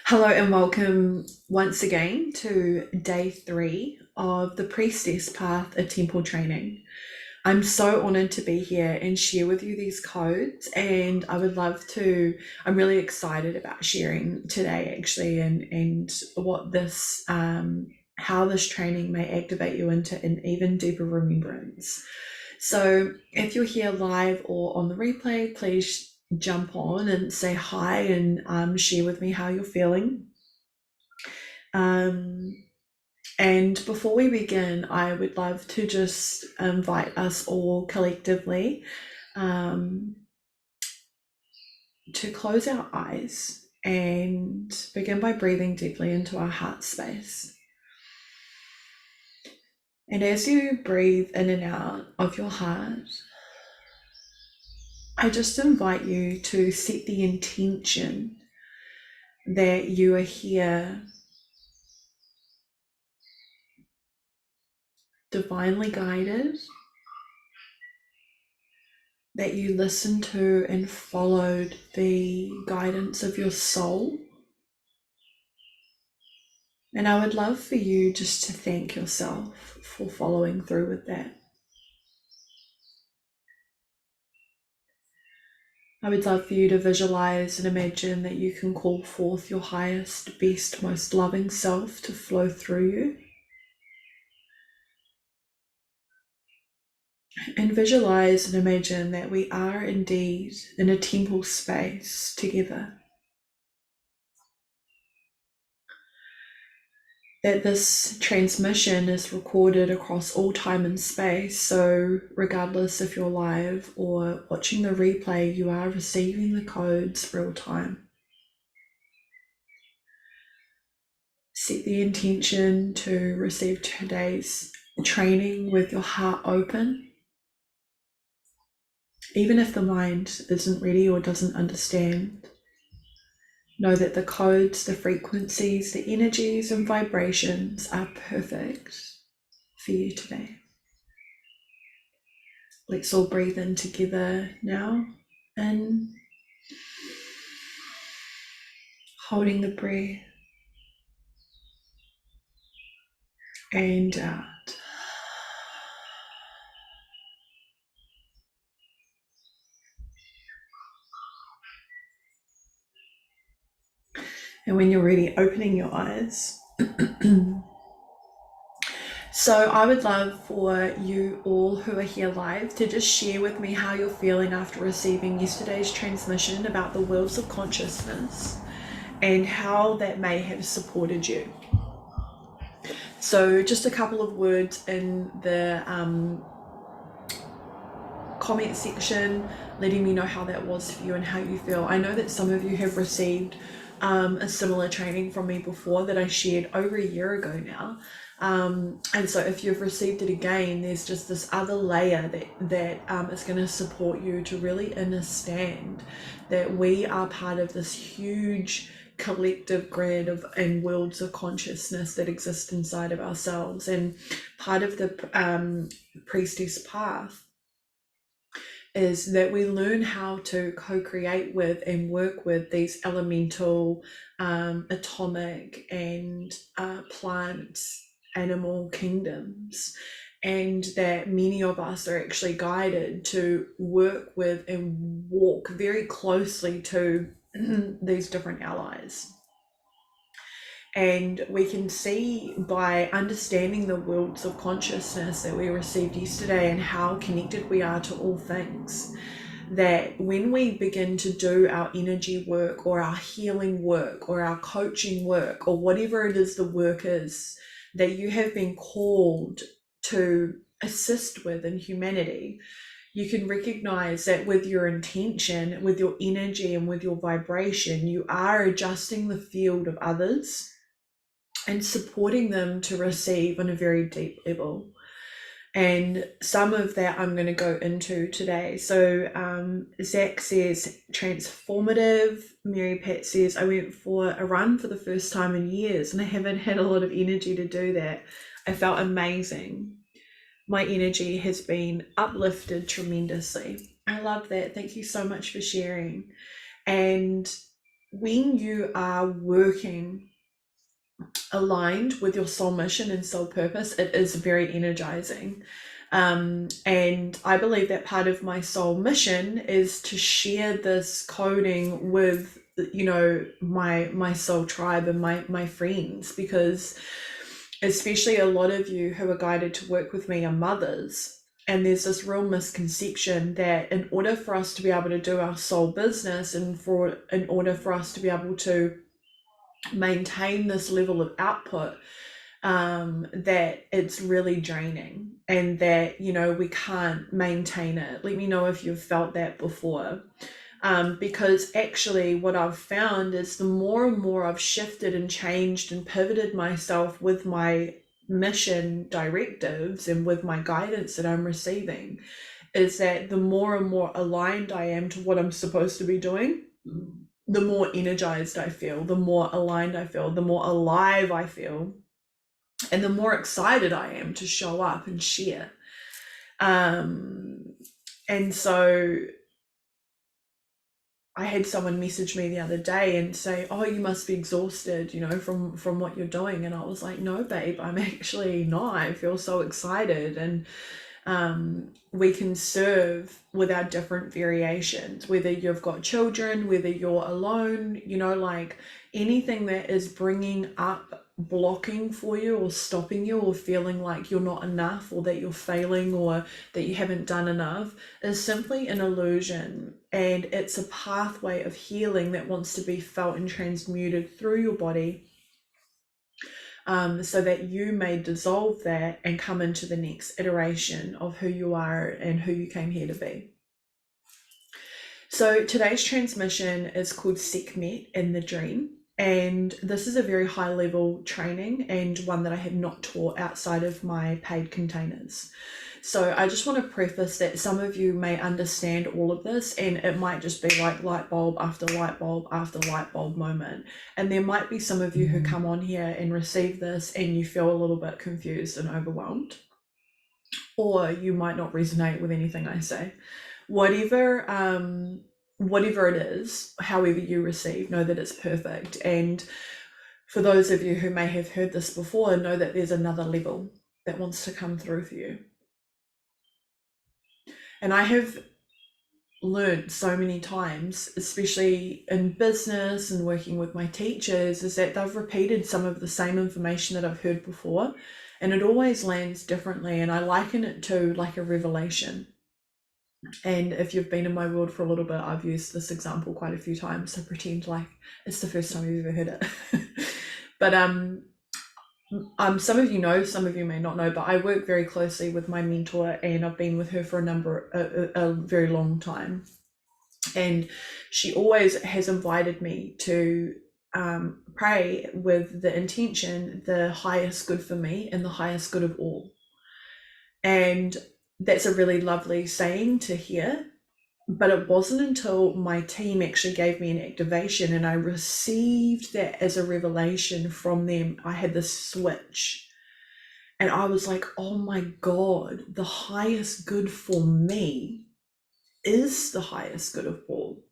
Hello and welcome once again to day 3 of the Priestess Path of Temple Training. I'm so honored to be here and share with you these codes, and I'm really excited about sharing today actually, and what this, how this training may activate you into an even deeper remembrance. So if you're here live or on the replay, please jump on and say hi and share with me how you're feeling. Um, and before we begin, I would love to just invite us all collectively um, to close our eyes and begin by breathing deeply into our heart space. And as you breathe in and out of your heart, I just invite you to set the intention that you are here divinely guided, that you listened to and followed the guidance of your soul. And I would love for you just to thank yourself for following through with that. I would love for you to visualize and imagine that you can call forth your highest, best, most loving self to flow through you. And visualize and imagine that we are indeed in a temple space together. That this transmission is recorded across all time and space, so regardless if you're live or watching the replay, you are receiving the codes real time. Set the intention to receive today's training with your heart open. Even if the mind isn't ready or doesn't understand, know that the codes, the frequencies, the energies and vibrations are perfect for you today. Let's all breathe in together now, and holding the breath, and out. And when you're ready, opening your eyes. So I would love for you all who are here live to just share with me how you're feeling after receiving yesterday's transmission about the wheels of consciousness and how that may have supported you. So just a couple of words in the comment section letting me know how that was for you and how you feel. I know that some of you have received a similar training from me before that I shared over a year ago now. And so if you've received it again, there's just this other layer that is going to support you to really understand that we are part of this huge collective grid and worlds of consciousness that exist inside of ourselves. And part of the priestess path is that we learn how to co-create with and work with these elemental, atomic, and plant animal kingdoms, and that many of us are actually guided to work with and walk very closely to these different allies. And we can see by understanding the worlds of consciousness that we received yesterday and how connected we are to all things, that when we begin to do our energy work or our healing work or our coaching work or whatever it is the work is that you have been called to assist with in humanity, you can recognize that with your intention, with your energy, and with your vibration, you are adjusting the field of others and supporting them to receive on a very deep level. And some of that I'm going to go into today. So Zach says transformative. Mary Pat says I went for a run for the first time in years and I haven't had a lot of energy to do that. I felt amazing. My energy has been uplifted tremendously. I love that. Thank you so much for sharing. And when you are working aligned with your soul mission and soul purpose, it is very energizing. And I believe that part of my soul mission is to share this coding with, you know, my soul tribe and my friends, because especially a lot of you who are guided to work with me are mothers. And there's this real misconception that in order for us to be able to do our soul business, and in order for us to be able to maintain this level of output, that it's really draining, and that, you know, we can't maintain it. Let me know if you've felt that before. Because actually what I've found is the more and more I've shifted and changed and pivoted myself with my mission directives and with my guidance that I'm receiving, is that the more and more aligned I am to what I'm supposed to be doing, the more energized I feel, the more aligned I feel, the more alive I feel, and the more excited I am to show up and share. And so I had someone message me the other day and say, "Oh, you must be exhausted, you know, from what you're doing." And I was like, "No, babe, I'm actually not. I feel so excited." And we can serve with our different variations, whether you've got children, whether you're alone, you know, like anything that is bringing up blocking for you or stopping you or feeling like you're not enough or that you're failing or that you haven't done enough is simply an illusion, and it's a pathway of healing that wants to be felt and transmuted through your body, so that you may dissolve that and come into the next iteration of who you are and who you came here to be. So today's transmission is called Sekhmet And The Dream. And this is a very high level training, and one that I have not taught outside of my paid containers. So I just want to preface that some of you may understand all of this, and it might just be like light bulb after light bulb after light bulb moment. And there might be some of you who come on here and receive this and you feel a little bit confused and overwhelmed, or you might not resonate with anything I say. Whatever it is, however you receive, know that it's perfect. And for those of you who may have heard this before, know that there's another level that wants to come through for you. And I have learned so many times, especially in business and working with my teachers, is that they've repeated some of the same information that I've heard before, and it always lands differently. And I liken it to like a revelation. And if you've been in my world for a little bit, I've used this example quite a few times, so pretend like it's the first time you've ever heard it. But some of you know, some of you may not know, but I work very closely with my mentor, and I've been with her for a very long time. And she always has invited me to pray with the intention, the highest good for me and the highest good of all. And that's a really lovely saying to hear. But it wasn't until my team actually gave me an activation and I received that as a revelation from them, I had this switch. And I was like, oh my God, the highest good for me is the highest good of all.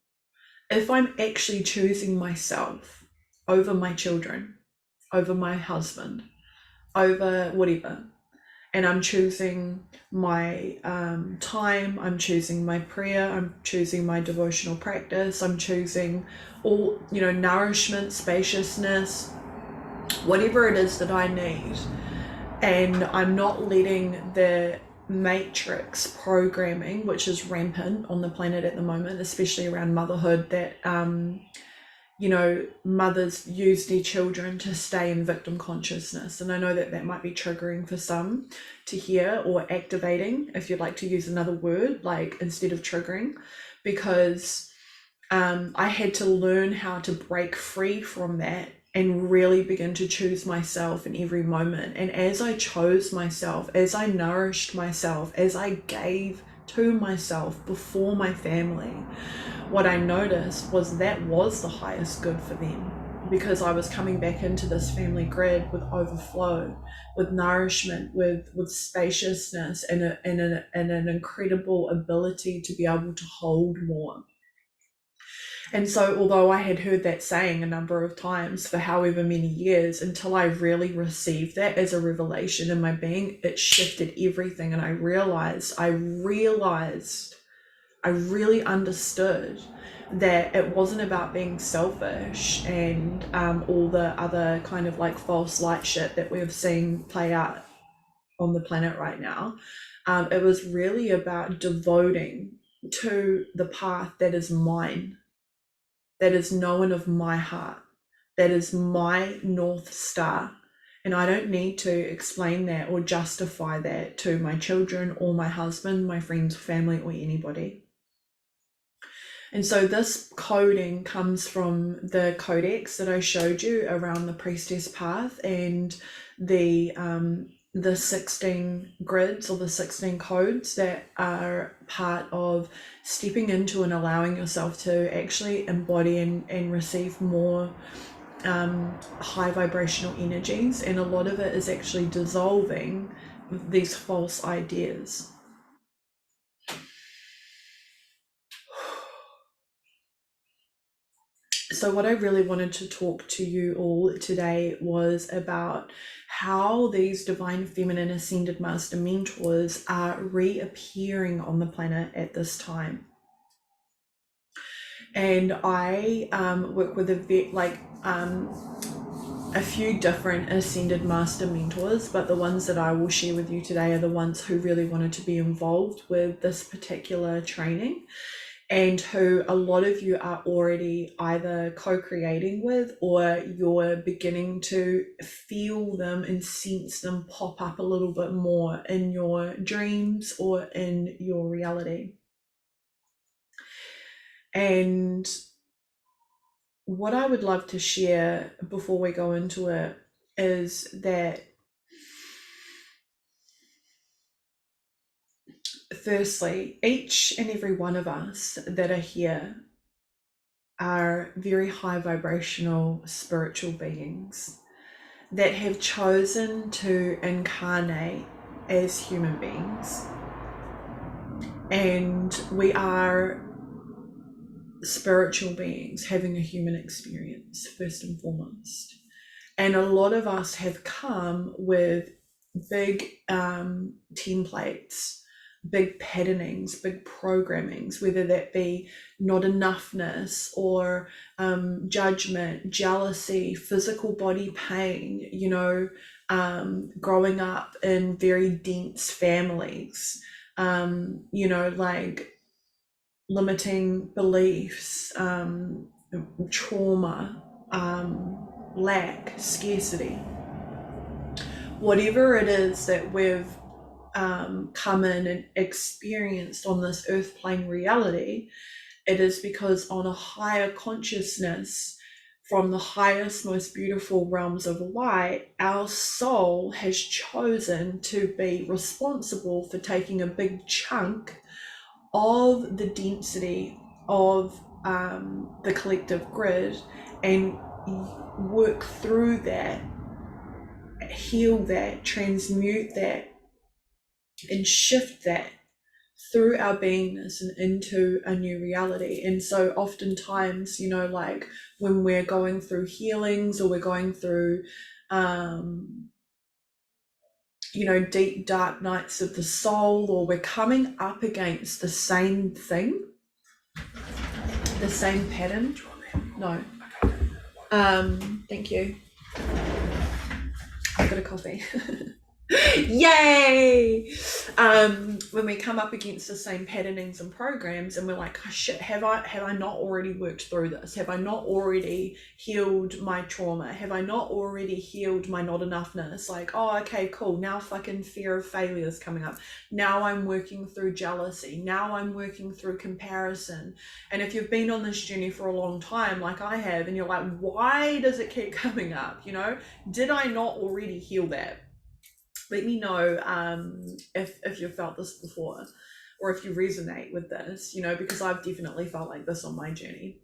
If I'm actually choosing myself over my children, over my husband, over whatever, and I'm choosing my time, I'm choosing my prayer, I'm choosing my devotional practice, I'm choosing all, you know, nourishment, spaciousness, whatever it is that I need. And I'm not letting the matrix programming, which is rampant on the planet at the moment, especially around motherhood, that you know, mothers use their children to stay in victim consciousness. And I know that that might be triggering for some to hear, or activating, if you'd like to use another word, like instead of triggering, because I had to learn how to break free from that and really begin to choose myself in every moment. And as I chose myself, as I nourished myself, as I gave to myself before my family, what I noticed was that was the highest good for them, because I was coming back into this family grid with overflow, with nourishment, with spaciousness, and an incredible ability to be able to hold more. And so, although I had heard that saying a number of times for however many years, until I really received that as a revelation in my being, it shifted everything. And I really understood that it wasn't about being selfish and all the other kind of like false light shit that we've seen play out on the planet right now. It was really about devoting to the path that is mine, that is known of my heart, that is my North Star. And I don't need to explain that or justify that to my children or my husband, my friends, family, or anybody. And so this coding comes from the codex that I showed you around the priestess path, and the 16 grids or the 16 codes that are part of stepping into and allowing yourself to actually embody and receive more high vibrational energies. And a lot of it is actually dissolving these false ideas. So what I really wanted to talk to you all today was about how these divine feminine ascended master mentors are reappearing on the planet at this time. And I work with a few different ascended master mentors, but the ones that I will share with you today are the ones who really wanted to be involved with this particular training, and who a lot of you are already either co-creating with, or you're beginning to feel them and sense them pop up a little bit more in your dreams or in your reality. And what I would love to share before we go into it is that, firstly, each and every one of us that are here are very high vibrational spiritual beings that have chosen to incarnate as human beings. And we are spiritual beings having a human experience, first and foremost. And a lot of us have come with big templates, big patternings, big programmings, whether that be not enoughness or judgment, jealousy, physical body pain, growing up in very dense families, like limiting beliefs, trauma, lack, scarcity. Whatever it is that we've come in and experienced on this earth plane reality, it is because on a higher consciousness, from the highest, most beautiful realms of light, our soul has chosen to be responsible for taking a big chunk of the density of the collective grid and work through that, heal that, transmute that, and shift that through our beingness and into a new reality. And so oftentimes, when we're going through healings or we're going through deep dark nights of the soul, or we're coming up against the same thing, the same pattern. No. Thank you. I've got a coffee. Yay! When we come up against the same patternings and programs, and we're like, oh, shit, have I not already worked through this? Have I not already healed my trauma? Have I not already healed my not enoughness? Like, oh, okay, cool. Now fucking fear of failure is coming up. Now I'm working through jealousy. Now I'm working through comparison. And if you've been on this journey for a long time, like I have, and you're like, why does it keep coming up? Did I not already heal that? Let me know if you've felt this before, or if you resonate with this, because I've definitely felt like this on my journey.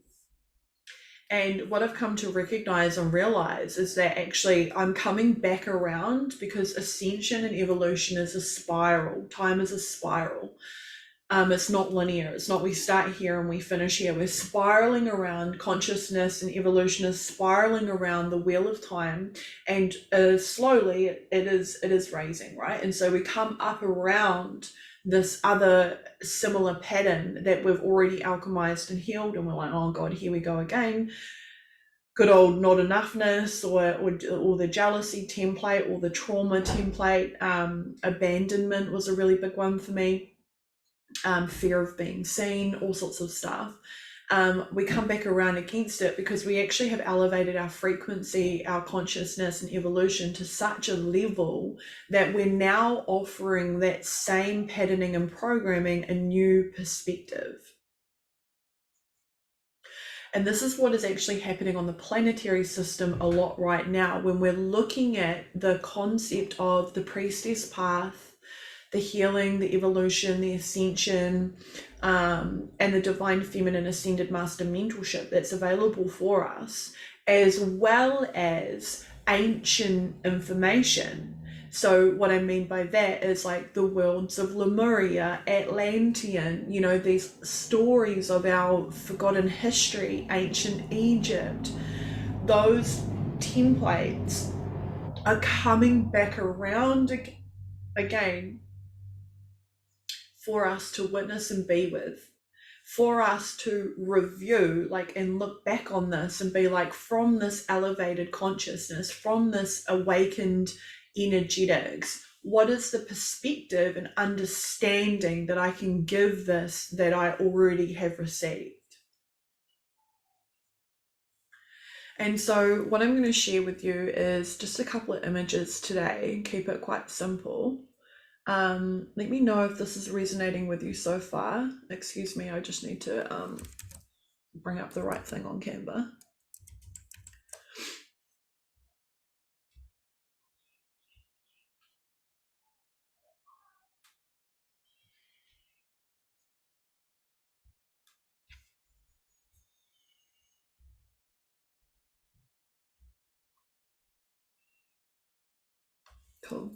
And what I've come to recognize and realize is that actually I'm coming back around, because ascension and evolution is a spiral. Time is a spiral. It's not linear. It's not we start here and we finish here. We're spiraling around. Consciousness and evolution is spiraling around the wheel of time, and slowly it is raising, right? And so we come up around this other similar pattern that we've already alchemized and healed, and we're like, oh God, here we go again. Good old not enoughness, or the jealousy template, or the trauma template. Abandonment was a really big one for me. Fear of being seen, all sorts of stuff. We come back around against it because we actually have elevated our frequency, our consciousness and evolution to such a level that we're now offering that same patterning and programming a new perspective. And this is what is actually happening on the planetary system a lot right now when we're looking at the concept of the priestess path, the healing, the evolution, the ascension, and the divine feminine ascended master mentorship that's available for us, as well as ancient information. So what I mean by that is like the worlds of Lemuria, Atlantean, these stories of our forgotten history, ancient Egypt. Those templates are coming back around again for us to witness and be with, for us to review, and look back on this and be like, from this elevated consciousness, from this awakened energetics, what is the perspective and understanding that I can give this that I already have received? And so what I'm going to share with you is just a couple of images today, keep it quite simple. Let me know if this is resonating with you so far. Excuse me, I just need to bring up the right thing on Canva. Cool.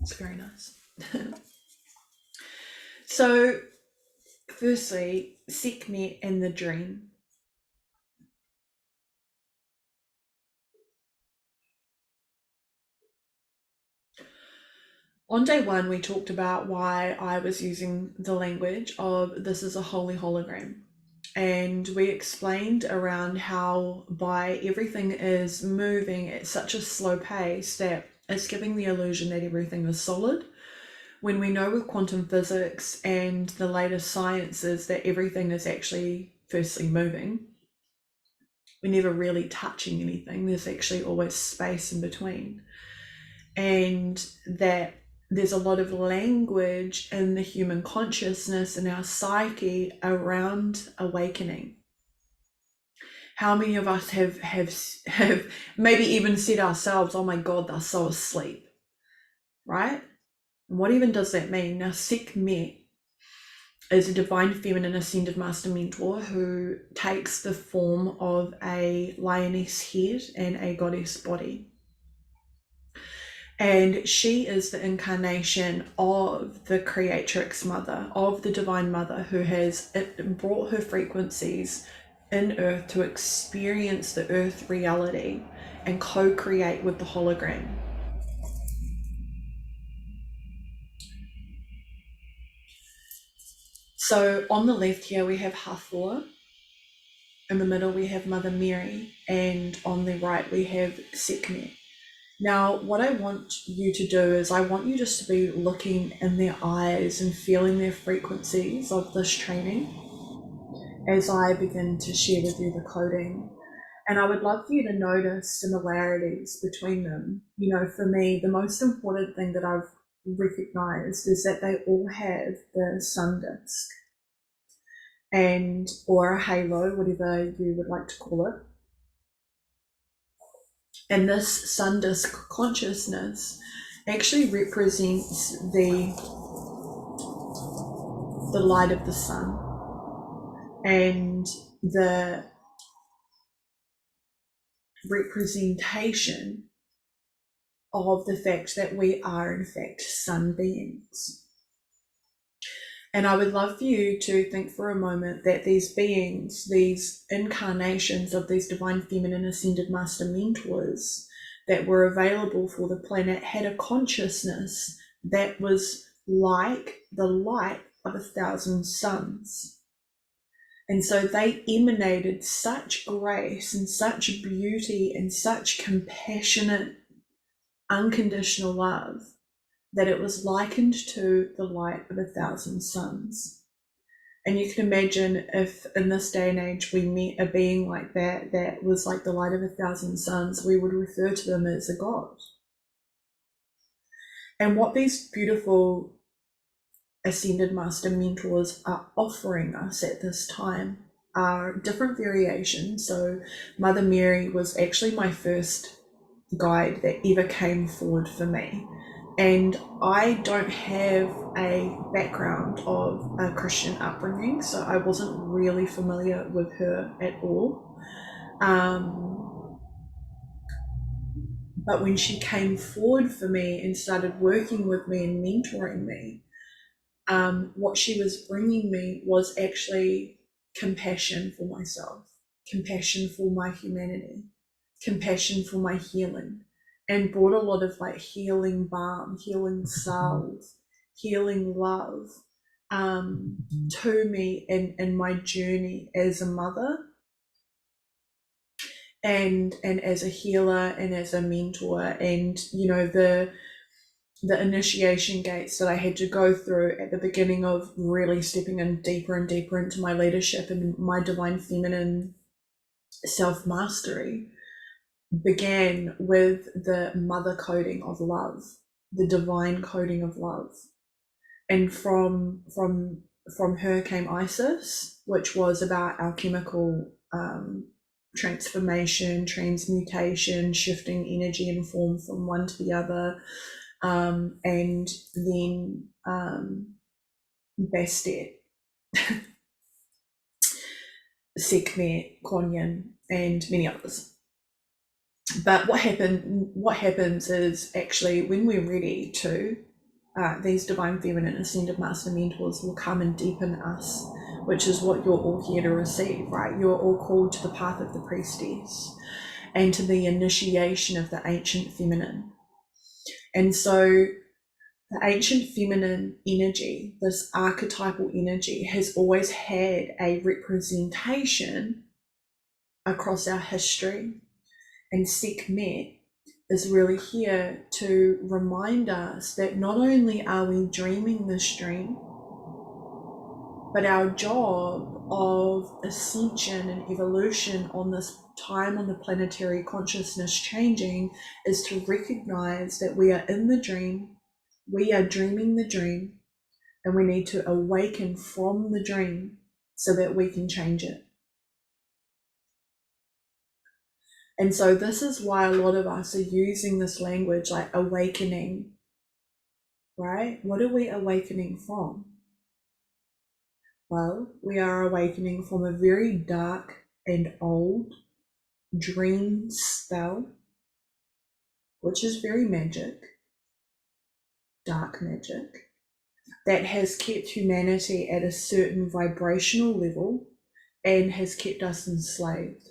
It's very nice. So, firstly, Sekhmet and The Dream. On day one, we talked about why I was using the language of this is a holy hologram. And we explained around how by everything is moving at such a slow pace that it's giving the illusion that everything is solid, when we know with quantum physics and the latest sciences that everything is actually firstly moving. We're never really touching anything. There's actually always space in between. And that there's a lot of language in the human consciousness and our psyche around awakening. How many of us have maybe even said ourselves, oh my God, they're so asleep, right? And what even does that mean? Now, Sekhmet is a divine feminine ascended master mentor who takes the form of a lioness head and a goddess body. And she is the incarnation of the creatrix mother, of the divine mother, who has brought her frequencies in earth to experience the earth reality and co-create with the hologram. So on the left here we have Hathor, in the middle we have Mother Mary, and on the right we have Sekhmet. Now, what I want you to do is I want you just to be looking in their eyes and feeling their frequencies of this training as I begin to share with you the coding. And I would love for you to notice similarities between them. For me, the most important thing that I've recognized is that they all have the sun disk, or a halo, whatever you would like to call it. And this sun disk consciousness actually represents the light of the sun and the representation of the fact that we are in fact sun beings. And I would love for you to think for a moment that these beings, these incarnations of these divine feminine ascended master mentors that were available for the planet, had a consciousness that was like the light of 1,000 suns. And so they emanated such grace and such beauty and such compassionate, unconditional love that it was likened to the light of 1,000 suns. And you can imagine if in this day and age we met a being like that, that was like the light of 1,000 suns, we would refer to them as a god. And what these beautiful ascended master mentors are offering us at this time are different variations. So Mother Mary was actually my first guide that ever came forward for me. And I don't have a background of a Christian upbringing, so I wasn't really familiar with her at all. But when she came forward for me and started working with me and mentoring me, what she was bringing me was actually compassion for myself, compassion for my humanity, compassion for my healing, and brought a lot of like healing balm, healing salve, healing love to me in my journey as a mother and as a healer and as a mentor. And you know, the initiation gates that I had to go through at the beginning of really stepping in deeper and deeper into my leadership and my divine feminine self-mastery began with the mother coding of love, the divine coding of love. And from her came Isis, which was about alchemical transformation, transmutation, shifting energy and form from one to the other. And then Bastet, Sekhmet, and many others. But what happens is actually when we're ready to, these divine feminine ascended master mentors will come and deepen us, which is what you're all here to receive, right? You're all called to the path of the priestess and to the initiation of the ancient feminine. And so the ancient feminine energy, this archetypal energy, has always had a representation across our history. And Sekhmet is really here to remind us that not only are we dreaming this dream, but our job of ascension and evolution on this time on the planetary consciousness changing is to recognize that we are in the dream, we are dreaming the dream, and we need to awaken from the dream so that we can change it. And so this is why a lot of us are using this language like awakening, right? What are we awakening from? Well, we are awakening from a very dark and old dream spell, which is very magic, dark magic, that has kept humanity at a certain vibrational level and has kept us enslaved.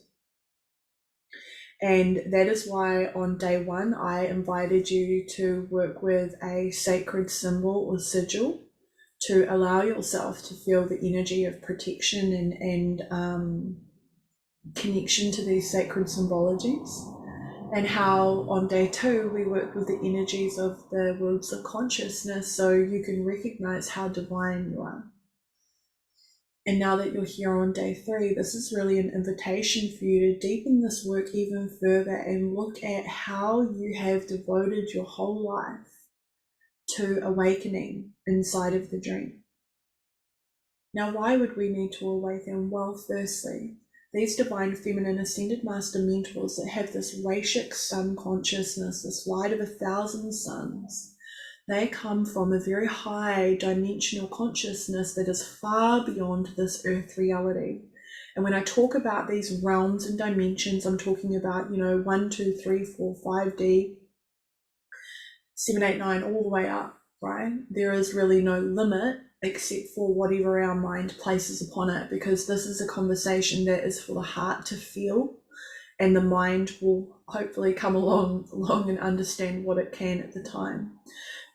And that is why on day one, I invited you to work with a sacred symbol or sigil to allow yourself to feel the energy of protection and connection to these sacred symbologies. And how on day two, we work with the energies of the worlds of consciousness so you can recognize how divine you are. And now that you're here on day three, this is really an invitation for you to deepen this work even further and look at how you have devoted your whole life to awakening inside of the dream. Now, why would we need to awaken? Well, firstly, these divine feminine ascended master mentors that have this Rashik sun consciousness, this light of 1,000 suns, they come from a very high dimensional consciousness that is far beyond this earth reality. And when I talk about these realms and dimensions, I'm talking about, 1, 2, 3, 4, 5D, 7, 8, 9, all the way up, right? There is really no limit except for whatever our mind places upon it, because this is a conversation that is for the heart to feel, and the mind will hopefully come along and understand what it can at the time.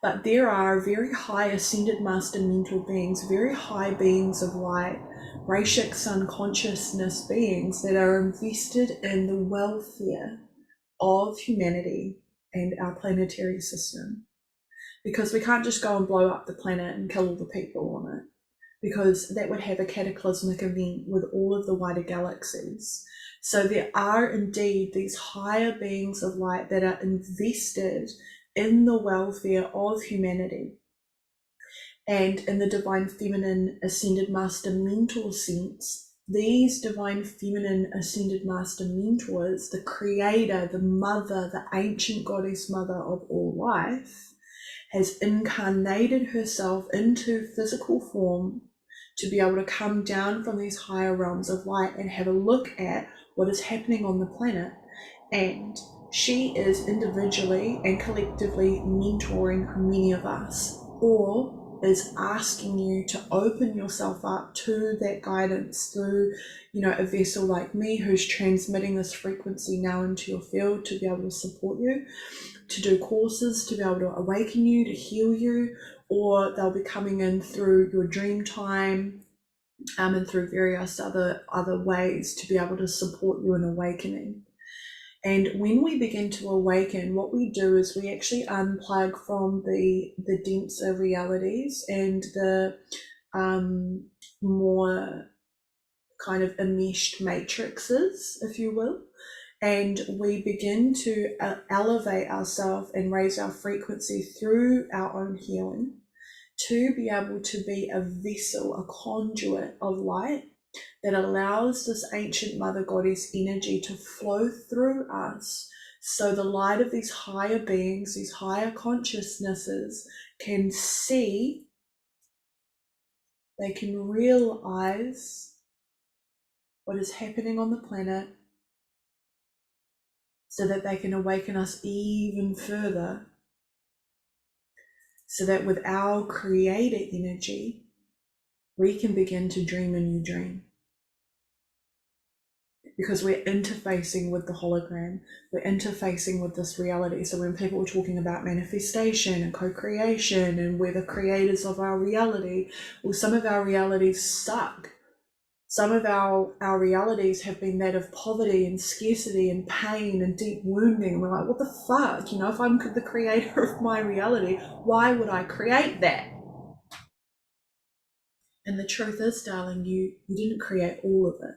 But there are very high ascended master mental beings, very high beings of light, Rashik Sun consciousness beings that are invested in the welfare of humanity and our planetary system. Because we can't just go and blow up the planet and kill all the people on it, because that would have a cataclysmic event with all of the wider galaxies. So there are indeed these higher beings of light that are invested in the welfare of humanity. And in the divine feminine ascended master mentor sense, these divine feminine ascended master mentors, the creator, the mother, the ancient goddess mother of all life, has incarnated herself into physical form to be able to come down from these higher realms of light and have a look at what is happening on the planet. And she is individually and collectively mentoring many of us, or is asking you to open yourself up to that guidance through, a vessel like me who's transmitting this frequency now into your field to be able to support you, to do courses to be able to awaken you, to heal you, or they'll be coming in through your dream time, and through various other ways to be able to support you in awakening. And when we begin to awaken, what we do is we actually unplug from the denser realities and the more kind of enmeshed matrices, if you will, and we begin to elevate ourselves and raise our frequency through our own healing to be able to be a vessel, a conduit of light that allows this ancient mother goddess energy to flow through us, so the light of these higher beings, these higher consciousnesses can see, they can realize what is happening on the planet, so that they can awaken us even further, so that with our creator energy, we can begin to dream a new dream. Because we're interfacing with the hologram, we're interfacing with this reality. So when people are talking about manifestation and co-creation and we're the creators of our reality, well, some of our realities suck. Some of our realities have been that of poverty and scarcity and pain and deep wounding. We're like, what the fuck? If I'm the creator of my reality, why would I create that? And the truth is, darling, you didn't create all of it,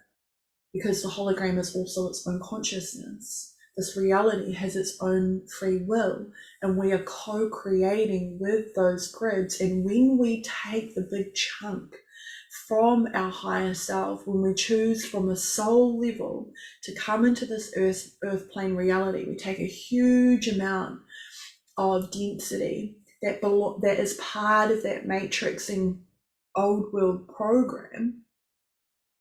because the hologram is also its own consciousness. This reality has its own free will, and we are co-creating with those grids. And when we take the big chunk from our higher self, when we choose from a soul level to come into this earth plane reality, we take a huge amount of density that is part of that matrixing old world program,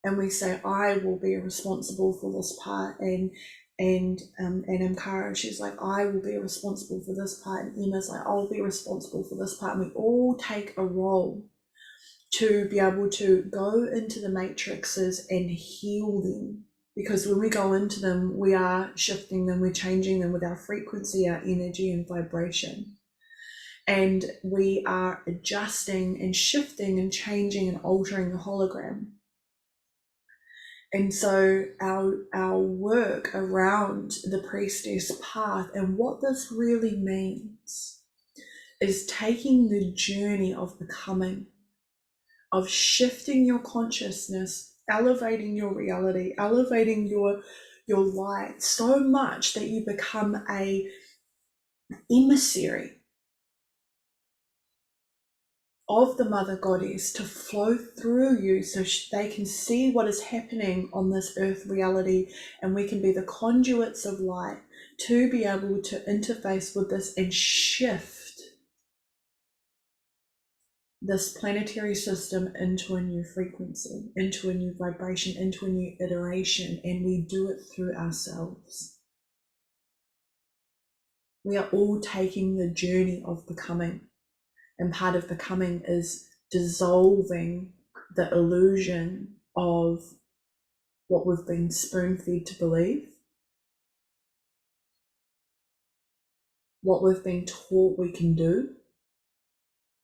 and we say, I will be responsible for this part, and Amkara, she's like, I will be responsible for this part, and Emma's like, I'll be responsible for this part, and we all take a role to be able to go into the matrices and heal them. Because when we go into them, we are shifting them, we're changing them with our frequency, our energy and vibration. And we are adjusting and shifting and changing and altering the hologram. And so our work around the priestess path and what this really means is taking the journey of becoming, of shifting your consciousness, elevating your reality, elevating your light so much that you become a emissary of the mother goddess to flow through you, so they can see what is happening on this earth reality, and we can be the conduits of light to be able to interface with this and shift this planetary system into a new frequency, into a new vibration, into a new iteration. And we do it through ourselves. We are all taking the journey of becoming, and part of becoming is dissolving the illusion of what we've been spoon-fed to believe, what we've been taught we can do,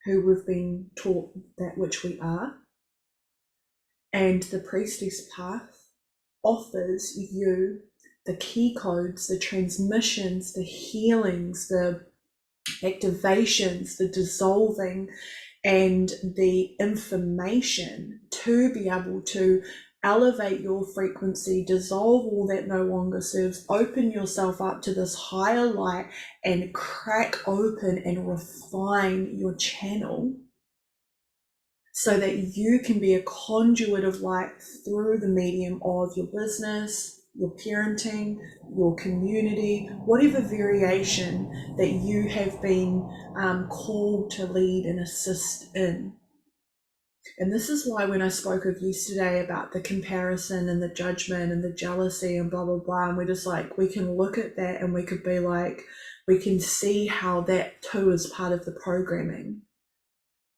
who we've been taught that which we are. And the priestess path offers you the key codes, the transmissions, the healings, the activations, the dissolving, and the information to be able to elevate your frequency, dissolve all that no longer serves, open yourself up to this higher light, and crack open and refine your channel so that you can be a conduit of light through the medium of your business, your parenting, your community, whatever variation that you have been called to lead and assist in. And this is why when I spoke of yesterday about the comparison and the judgment and the jealousy and blah, blah, blah, and we're just like, we can look at that and we could be like, we can see how that too is part of the programming.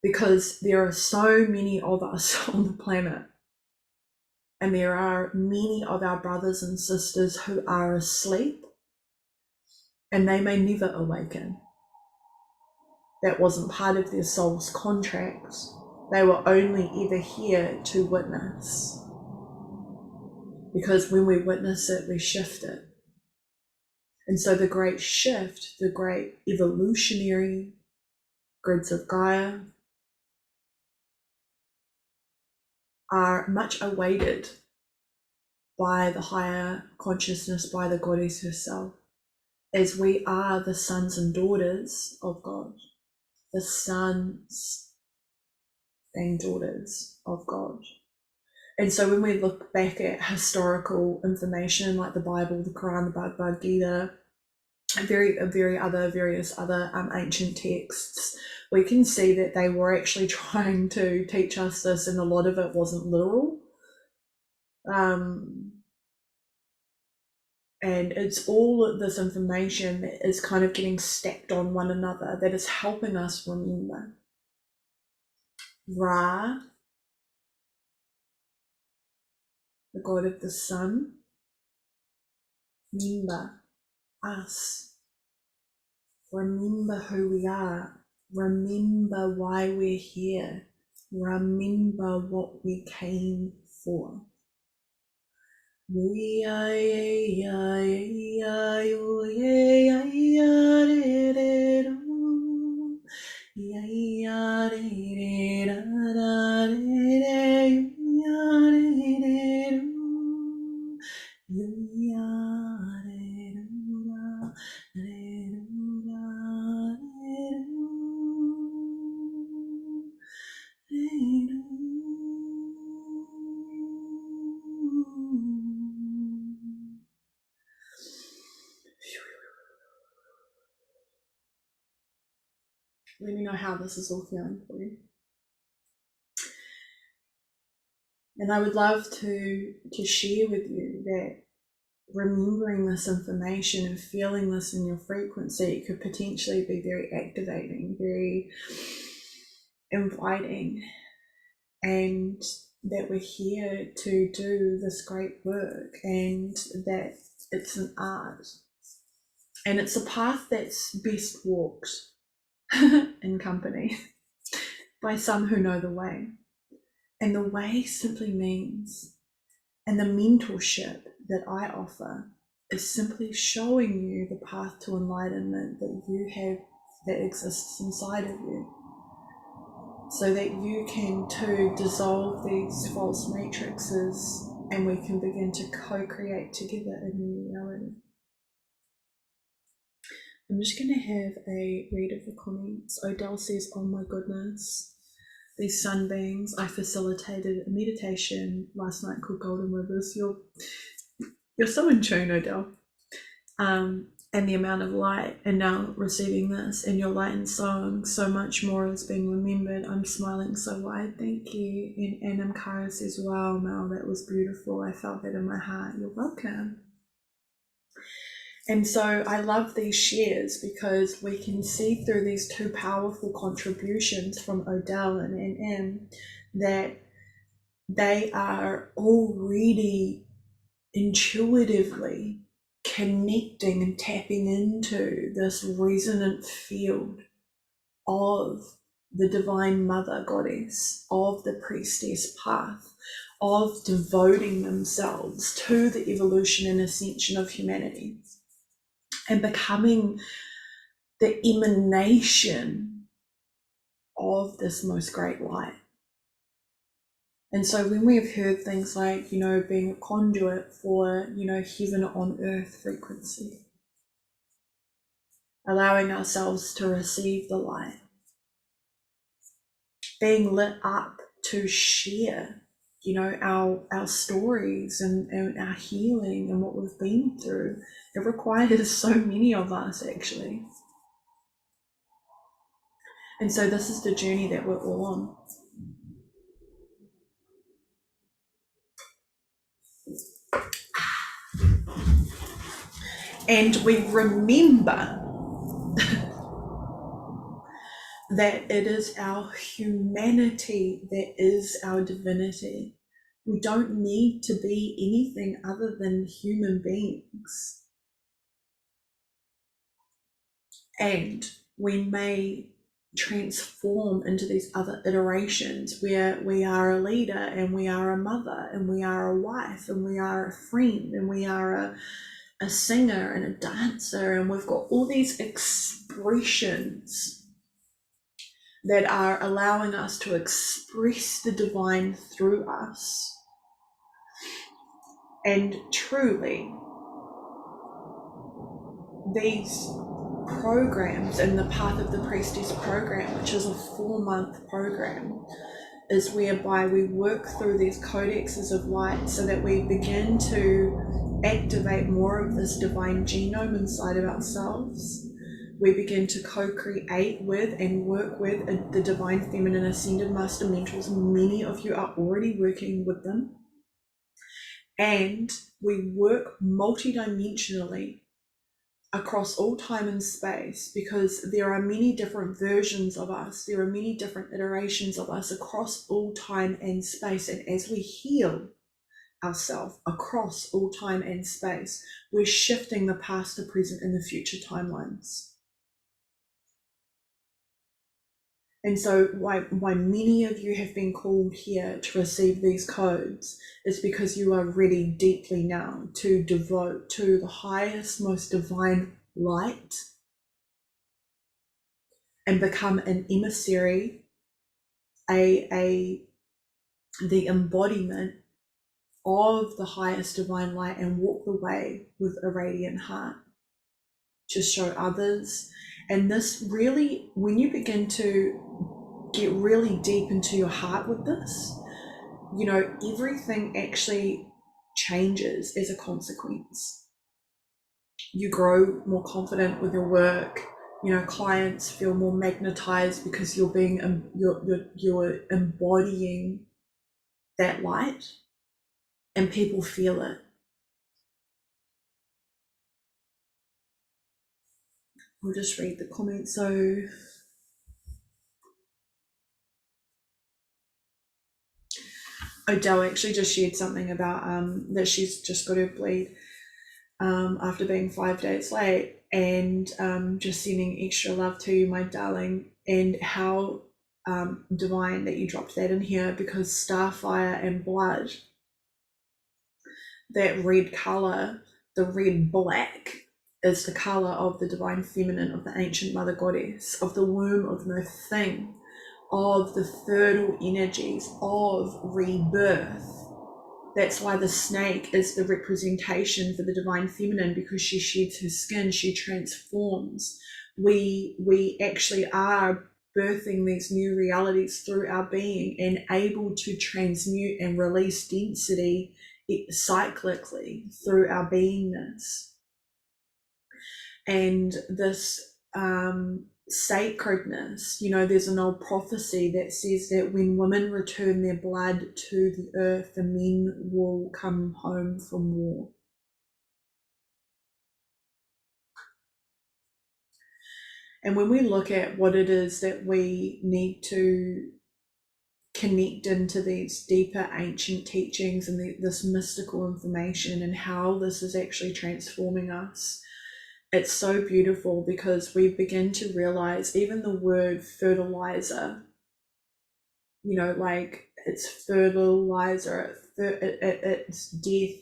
Because there are so many of us on the planet, and there are many of our brothers and sisters who are asleep, and they may never awaken. That wasn't part of their soul's contract. They were only ever here to witness. Because when we witness it, we shift it. And so the great shift, the great evolutionary grids of Gaia are much awaited by the higher consciousness, by the goddess herself, as we are the sons and daughters of God, the sons and daughters of God. And so when we look back at historical information like the Bible, the Quran, the Bhagavad Gita, and various other ancient texts, we can see that they were actually trying to teach us this, and a lot of it wasn't literal. And it's all this information that is kind of getting stacked on one another that is helping us remember. Ra, the god of the sun, remember us. Remember who we are. Remember why we're here. Remember what we came for. Let me know how this is all feeling for you. And I would love to share with you that remembering this information and feeling this in your frequency could potentially be very activating, very inviting, and that we're here to do this great work, and that it's an art. And it's a path that's best walked in company by some who know the way. And the way simply means, and the mentorship that I offer is simply showing you the path to enlightenment that you have, that exists inside of you, so that you can too dissolve these false matrices and we can begin to co-create together a new reality. I'm just going to have a read of the comments. Odell says, oh my goodness, these sunbeams. I facilitated a meditation last night called Golden Rivers. You're so in tune, Odell. And the amount of light, and now receiving this, and your light and song, so much more is being remembered. I'm smiling so wide, thank you. And Anam Kara says, wow, Mel, that was beautiful. I felt that in my heart. You're welcome. And so I love these shares because we can see through these two powerful contributions from Odell and M that they are already intuitively connecting and tapping into this resonant field of the Divine Mother Goddess, of the priestess path, of devoting themselves to the evolution and ascension of humanity and becoming the emanation of this most great light. And so when we've heard things like, being a conduit for, heaven on earth frequency, allowing ourselves to receive the light, being lit up to share, our stories and our healing and what we've been through, it requires so many of us actually. And so this is the journey that we're all on. And we remember that it is our humanity that is our divinity. We don't need to be anything other than human beings. And we may transform into these other iterations where we are a leader and we are a mother and we are a wife and we are a friend and we are a singer and a dancer, and we've got all these expressions that are allowing us to express the divine through us. And truly, these programs in the Path of the Priestess program, which is a 4-month program, is whereby we work through these codexes of light so that we begin to activate more of this divine genome inside of ourselves. We begin to co-create with and work with the Divine Feminine Ascended Master Mentors. Many of you are already working with them. And we work multidimensionally across all time and space, because there are many different versions of us. There are many different iterations of us across all time and space. And as we heal ourselves across all time and space, we're shifting the past, the present, and the future timelines. And so why many of you have been called here to receive these codes is because you are ready deeply now to devote to the highest, most divine light and become an emissary, the embodiment of the highest divine light, and walk the way with a radiant heart to show others. And this really, when you begin to get really deep into your heart with this, everything actually changes as a consequence. You grow more confident with your work. Clients feel more magnetized because you're embodying that light, and people feel it. We'll just read the comments. So Odell actually just shared something about that she's just got her bleed after being 5 days late, and just sending extra love to you, my darling, and how divine that you dropped that in here, because starfire and blood, that red color, the red black, is the color of the divine feminine, of the ancient mother goddess, of the womb of no thing, of the fertile energies of rebirth. That's why the snake is the representation for the divine feminine, because she sheds her skin, she transforms. We actually are birthing these new realities through our being and able to transmute and release density cyclically through our beingness. And this sacredness, there's an old prophecy that says that when women return their blood to the earth, the men will come home from war. And when we look at what it is that we need to connect into these deeper ancient teachings and this mystical information and how this is actually transforming us, it's so beautiful, because we begin to realize even the word fertilizer, like it's fertilizer, it's death,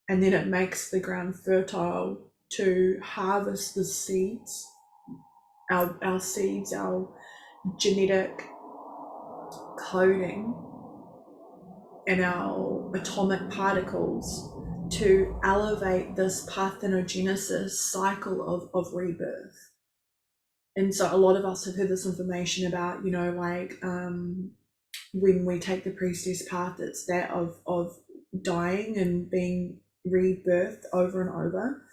and then it makes the ground fertile to harvest the seeds, our seeds, our genetic coding, and our atomic particles, to elevate this parthenogenesis cycle of rebirth. And so a lot of us have heard this information about, when we take the priestess path, it's that of dying and being rebirthed over and over.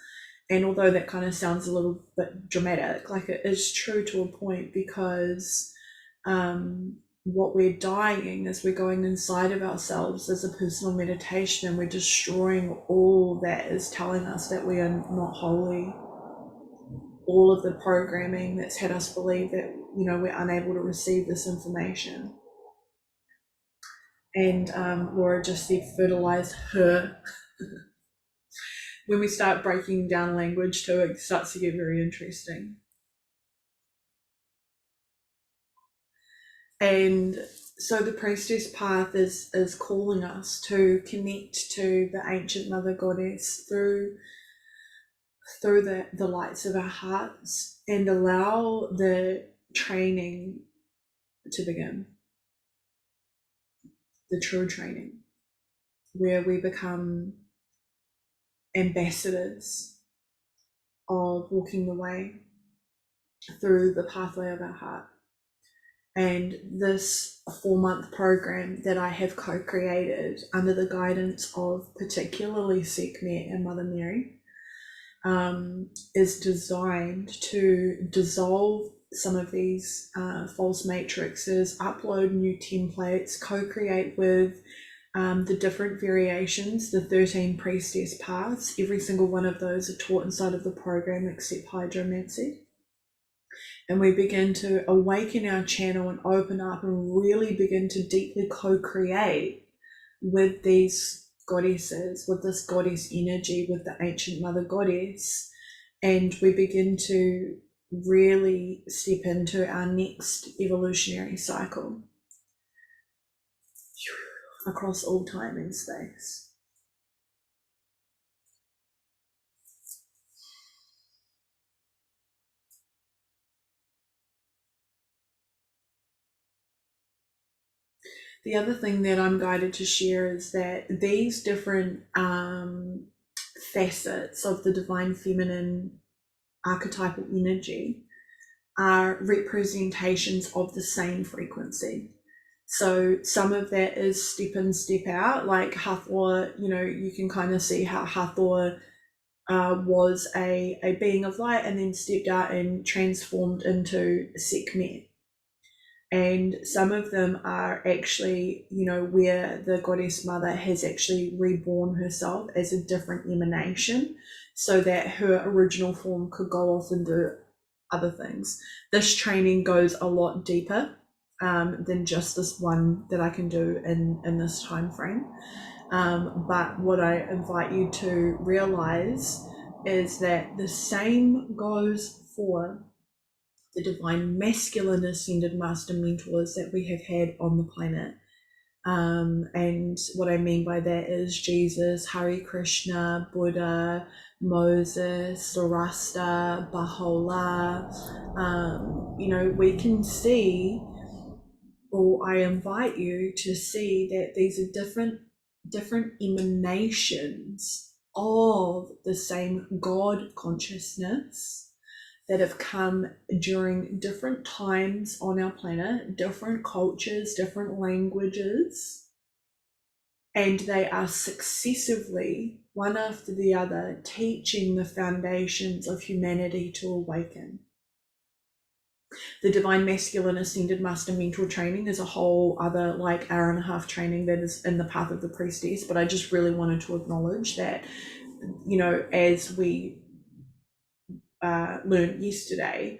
And although that kind of sounds a little bit dramatic, like, it is true to a point, because what we're dying is we're going inside of ourselves as a personal meditation, and we're destroying all that is telling us that we are not holy, all of the programming that's had us believe that we're unable to receive this information. And Laura just said fertilize her. When we start breaking down language too, it starts to get very interesting. And so the priestess path is calling us to connect to the ancient mother goddess through the lights of our hearts, and allow the training to begin, the true training, where we become ambassadors of walking the way through the pathway of our heart. And this 4-month program that I have co-created under the guidance of particularly Sekhmet and Mother Mary is designed to dissolve some of these false matrices, upload new templates, co-create with the different variations, the 13 priestess paths. Every single one of those are taught inside of the program except hydromancy. And we begin to awaken our channel and open up and really begin to deeply co-create with these goddesses, with this goddess energy, with the ancient mother goddess. And we begin to really step into our next evolutionary cycle across all time and space. The other thing that I'm guided to share is that these different facets of the divine feminine archetypal energy are representations of the same frequency. So some of that is step in, step out, like Hathor. You can kind of see how Hathor was a being of light and then stepped out and transformed into Sekhmet. And some of them are actually, where the goddess mother has actually reborn herself as a different emanation, so that her original form could go off and do other things. This training goes a lot deeper than just this one that I can do in this time frame. But what I invite you to realize is that the same goes for the divine masculine ascended master mentors that we have had on the planet. And what I mean by that is Jesus, Hare Krishna, Buddha, Moses, Zoroaster, Baha'u'llah. We can see, or I invite you to see, that these are different emanations of the same God consciousness that have come during different times on our planet, different cultures, different languages, and they are successively, one after the other, teaching the foundations of humanity to awaken. The Divine Masculine Ascended Master Mentor training is a whole other hour-and-a-half training that is in the path of the priestess, but I just really wanted to acknowledge that, as we learned yesterday,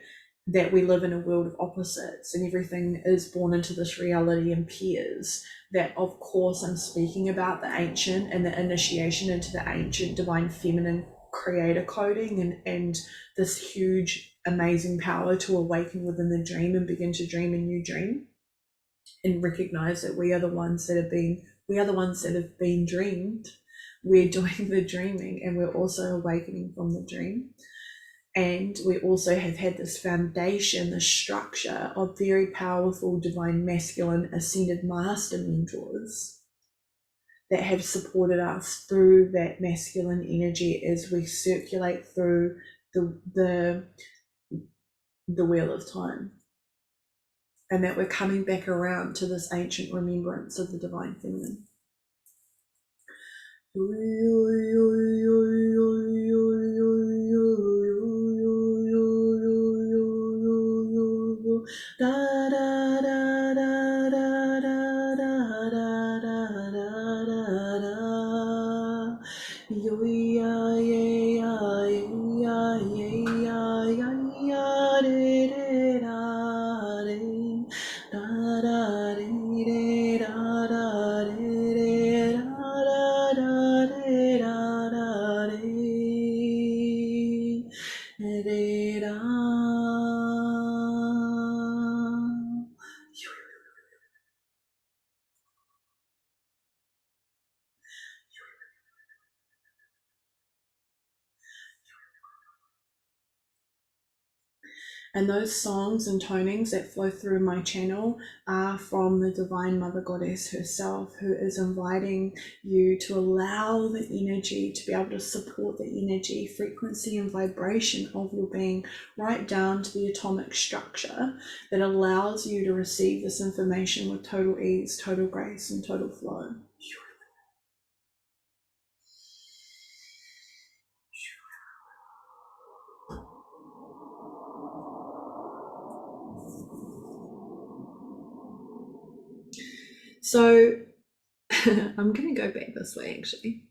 that we live in a world of opposites and everything is born into this reality in pairs. That, of course, I'm speaking about the ancient and the initiation into the ancient divine feminine creator coding, and this huge amazing power to awaken within the dream and begin to dream a new dream, and recognize that we are the ones that have been dreamed. We're doing the dreaming, and we're also awakening from the dream. And we also have had this foundation, this structure of very powerful divine masculine ascended master mentors that have supported us through that masculine energy as we circulate through the wheel of time. And that we're coming back around to this ancient remembrance of the divine feminine. Da da da da da da da da da da. Yo ya ya ya ya ya ya de de da de da da de da da de da da de da da de da. And those songs and tonings that flow through my channel are from the Divine Mother Goddess herself, who is inviting you to allow the energy to be able to support the energy, frequency, and vibration of your being right down to the atomic structure that allows you to receive this information with total ease, total grace, and total flow. So I'm going to go back this way actually.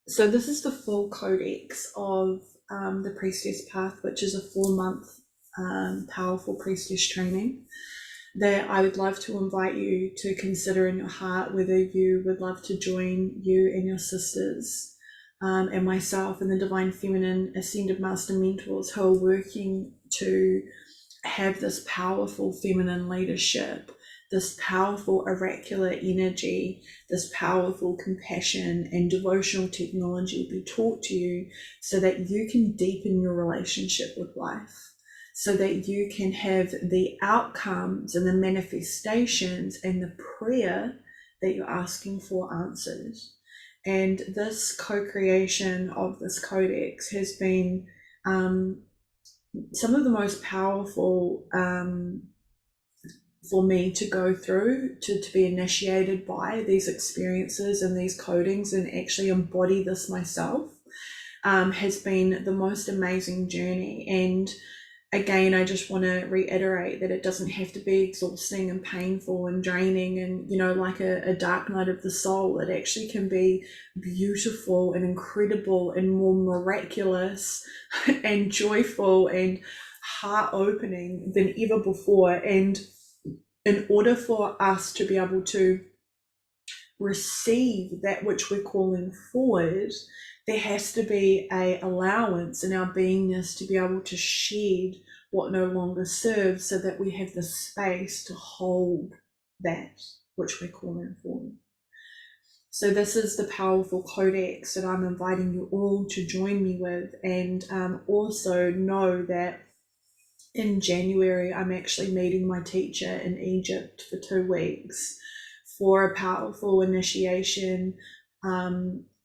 So this is the full codex of the Priestess Path, which is a 4-month powerful priestess training that I would love to invite you to consider in your heart whether you would love to join you and your sisters and myself and the Divine Feminine Ascended Master Mentors who are working to have this powerful feminine leadership, this powerful oracular energy, this powerful compassion and devotional technology be taught to you so that you can deepen your relationship with life, so that you can have the outcomes and the manifestations and the prayer that you're asking for answered. And this co-creation of this codex has been some of the most powerful for me to go through, to be initiated by these experiences and these codings and actually embody this myself, has been the most amazing journey. And again, I just want to reiterate that it doesn't have to be exhausting and painful and draining and, you know, like a dark night of the soul. It actually can be beautiful and incredible and more miraculous and joyful and heart-opening than ever before. And in order for us to be able to receive that which we're calling forward, there has to be a allowance in our beingness to be able to shed what no longer serves, so that we have the space to hold that which we're calling forward. So this is the powerful codex that I'm inviting you all to join me with, and also know that in January I'm actually meeting my teacher in Egypt for 2 weeks for a powerful initiation,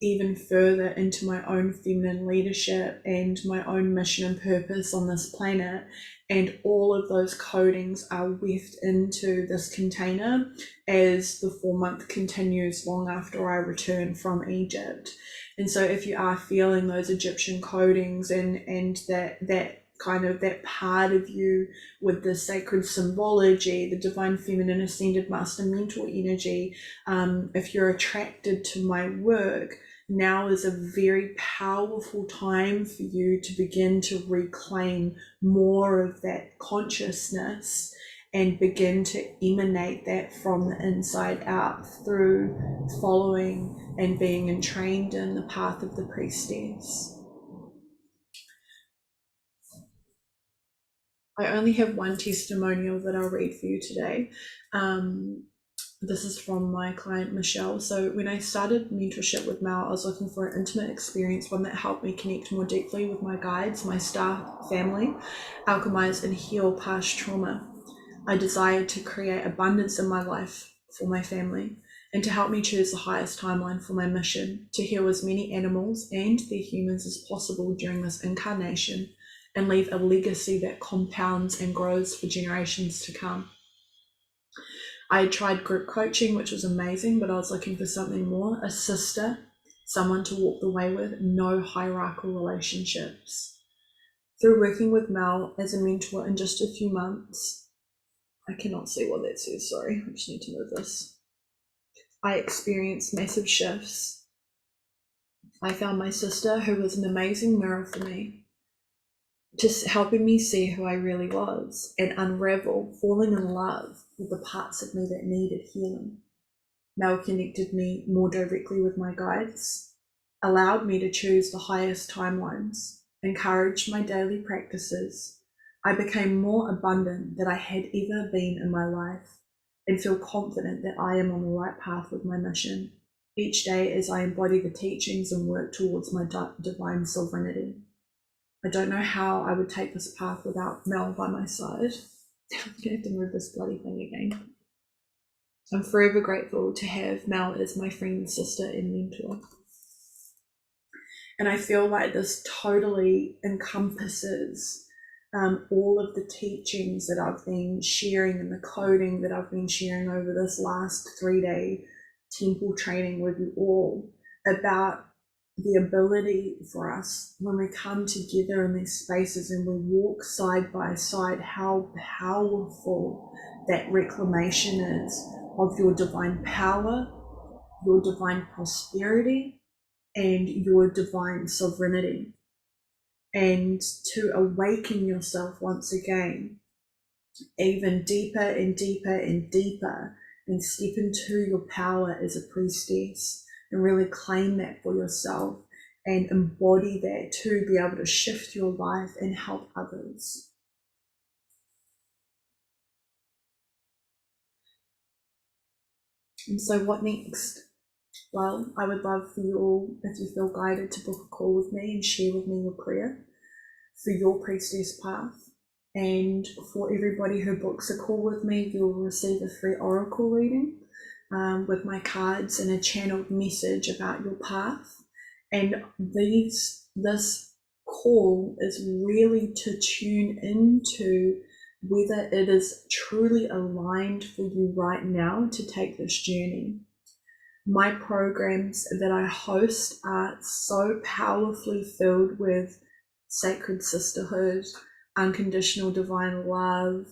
even further into my own feminine leadership and my own mission and purpose on this planet. And all of those codings are weft into this container as the 4-month continues long after I return from Egypt. And so if you are feeling those Egyptian codings and that kind of that part of you with the sacred symbology, the Divine Feminine Ascended Master Mentor energy, if you're attracted to my work, Now is a very powerful time for you to begin to reclaim more of that consciousness and begin to emanate that from the inside out through following and being entrained in the path of the priestess. I only have one testimonial that I'll read for you today. This is from my client Michelle. So when I started mentorship with Mel, I was looking for an intimate experience, one that helped me connect more deeply with my guides, my staff, family, alchemize and heal past trauma. I desired to create abundance in my life for my family and to help me choose the highest timeline for my mission, to heal as many animals and their humans as possible during this incarnation and leave a legacy that compounds and grows for generations to come. I had tried group coaching, which was amazing, but I was looking for something more, a sister, someone to walk the way with, no hierarchical relationships. Through working with Mel as a mentor in just a few months, I cannot see what that says, sorry, I just need to move this. I experienced massive shifts. I found my sister, who was an amazing mirror for me, just helping me see who I really was and unravel, falling in love with the parts of me that needed healing. Mel connected me more directly with my guides, allowed me to choose the highest timelines, encouraged my daily practices. I became more abundant than I had ever been in my life and feel confident that I am on the right path with my mission each day as I embody the teachings and work towards my divine sovereignty. I don't know how I would take this path without Mel by my side. I'm gonna have to move this bloody thing again. I'm forever grateful to have Mel as my friend, sister, and mentor. And I feel like this totally encompasses all of the teachings that I've been sharing and the coding that I've been sharing over this last 3-day temple training with you all about the ability for us when we come together in these spaces and we walk side by side, how powerful that reclamation is of your divine power, your divine prosperity, and your divine sovereignty. And to awaken yourself once again, even deeper and deeper and deeper, and step into your power as a priestess and really claim that for yourself and embody that to be able to shift your life and help others. And so what next? Well, I would love for you all, if you feel guided, to book a call with me and share with me your prayer for your priestess path. And for everybody who books a call with me, you'll receive a free oracle reading with my cards and a channeled message about your path. And this call is really to tune into whether it is truly aligned for you right now to take this journey. My programs that I host are so powerfully filled with sacred sisterhood, unconditional divine love,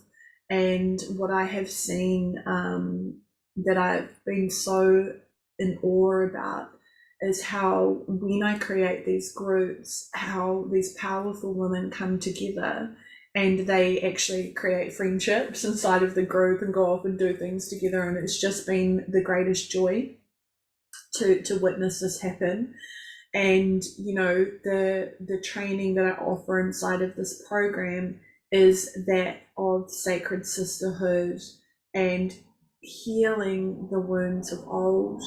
and what I have seen that I've been so in awe about is how when I create these groups, how these powerful women come together and they actually create friendships inside of the group and go off and do things together, and it's just been the greatest joy to witness this happen. And you know, the training that I offer inside of this program is that of sacred sisterhood and healing the wounds of old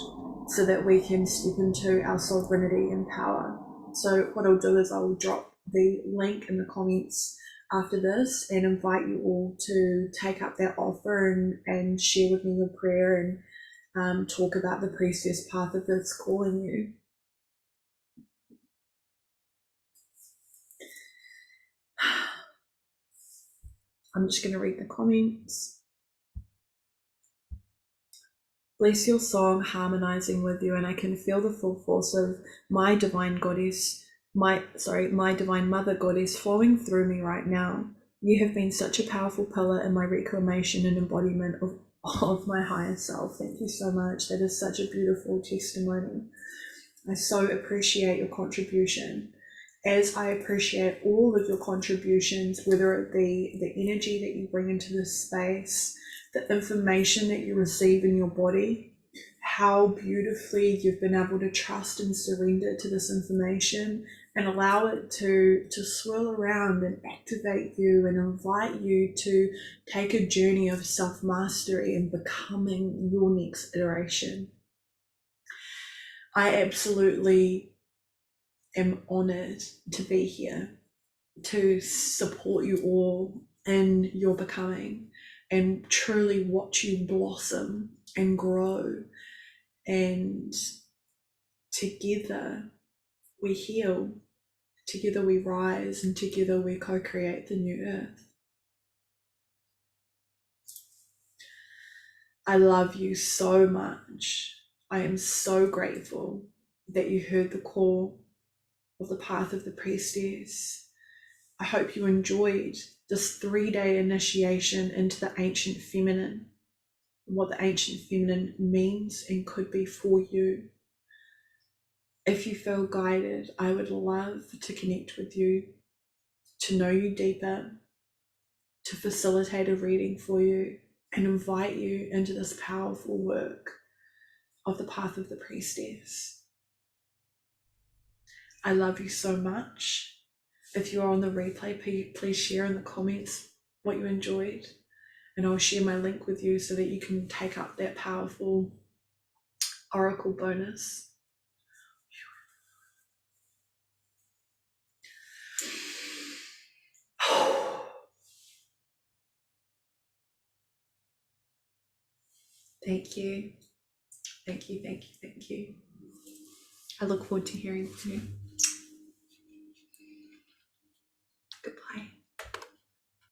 so that we can step into our sovereignty and power. So what I'll do is I'll drop the link in the comments after this and invite you all to take up that offer and share with me your prayer and talk about the priestess path if it's calling you. I'm just going to read the comments. Bless your song harmonizing with you, and I can feel the full force of my divine goddess, my divine mother goddess flowing through me right now. You have been such a powerful pillar in my reclamation and embodiment of my higher self. Thank you so much. That is such a beautiful testimony. I so appreciate your contribution, as I appreciate all of your contributions, whether it be the energy that you bring into this space, the information that you receive in your body, how beautifully you've been able to trust and surrender to this information and allow it to swirl around and activate you and invite you to take a journey of self-mastery and becoming your next iteration. I absolutely am honored to be here to support you all in your becoming and truly watch you blossom and grow. And together we heal, together we rise, and together we co-create the new earth. I love you so much. I am so grateful that you heard the call of the path of the priestess. I hope you enjoyed this 3-day initiation into the ancient feminine, what the ancient feminine means and could be for you. If you feel guided, I would love to connect with you, to know you deeper, to facilitate a reading for you, and invite you into this powerful work of the path of the priestess. I love you so much. If you are on the replay, please share in the comments what you enjoyed, and I'll share my link with you so that you can take up that powerful oracle bonus. Thank you. Thank you, thank you, thank you. I look forward to hearing from you.